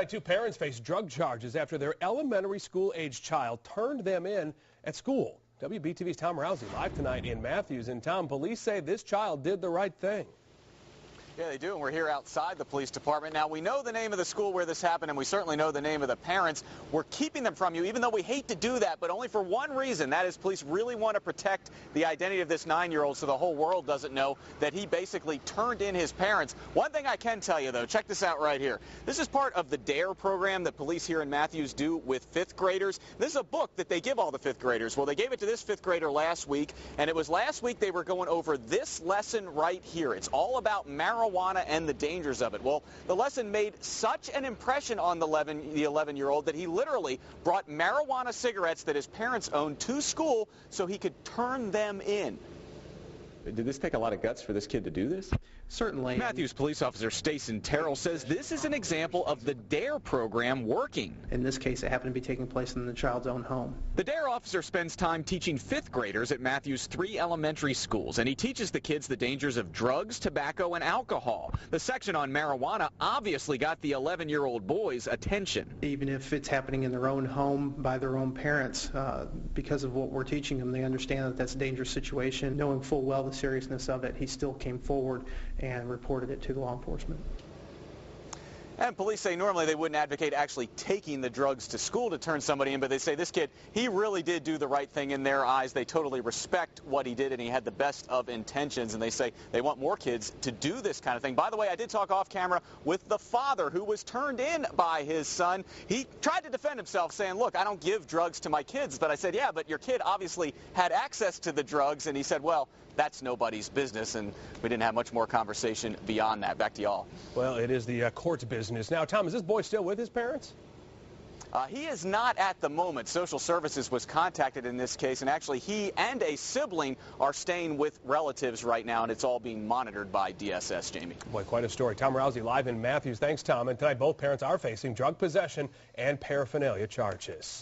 Two parents face drug charges after their elementary school-age child turned them in at school. WBTV's Tom Rousey live tonight in Matthews. And Tom, police say this child did the right thing. Yeah, they do, and we're here outside the police department. Now, we know the name of the school where this happened, and we certainly know the name of the parents. We're keeping them from you, even though we hate to do that, but only for one reason. That is, police really want to protect the identity of this 9-year-old so the whole world doesn't know that he basically turned in his parents. One thing I can tell you, though, check this out right here. This is part of the DARE program that police here in Matthews do with 5th graders. This is a book that they give all the 5th graders. Well, they gave it to this 5th grader last week, and it was last week they were going over this lesson right here. It's all about marijuana and the dangers of it. Well, the lesson made such an impression on the 11-year-old that he literally brought marijuana cigarettes that his parents owned to school so he could turn them in. Did this take a lot of guts for this kid to do this? Certainly. Matthews police officer Stacey Terrell says this is an example of the DARE program working. In this case, it happened to be taking place in the child's own home. The DARE officer spends time teaching 5th graders at Matthews' 3 elementary schools, and he teaches the kids the dangers of drugs, tobacco, and alcohol. The section on marijuana obviously got the 11-year-old boy's attention. Even if it's happening in their own home by their own parents, because of what we're teaching them, they understand that that's a dangerous situation. Knowing full well the seriousness of it, he still came forward and reported it to the law enforcement. And police say normally they wouldn't advocate actually taking the drugs to school to turn somebody in, but they say this kid, he really did do the right thing in their eyes. They totally respect what he did, and he had the best of intentions, and they say they want more kids to do this kind of thing. By the way, I did talk off camera with the father who was turned in by his son. He tried to defend himself, saying, look, I don't give drugs to my kids. But I said, yeah, but your kid obviously had access to the drugs, and he said, well, that's nobody's business, and we didn't have much more conversation beyond that. Back to y'all. Well, it is the court's business. Now, Tom, is this boy still with his parents? He is not at the moment. Social Services was contacted in this case, and actually he and a sibling are staying with relatives right now, and it's all being monitored by DSS, Jamie. Boy, quite a story. Tom Rousey live in Matthews. Thanks, Tom. And tonight both parents are facing drug possession and paraphernalia charges.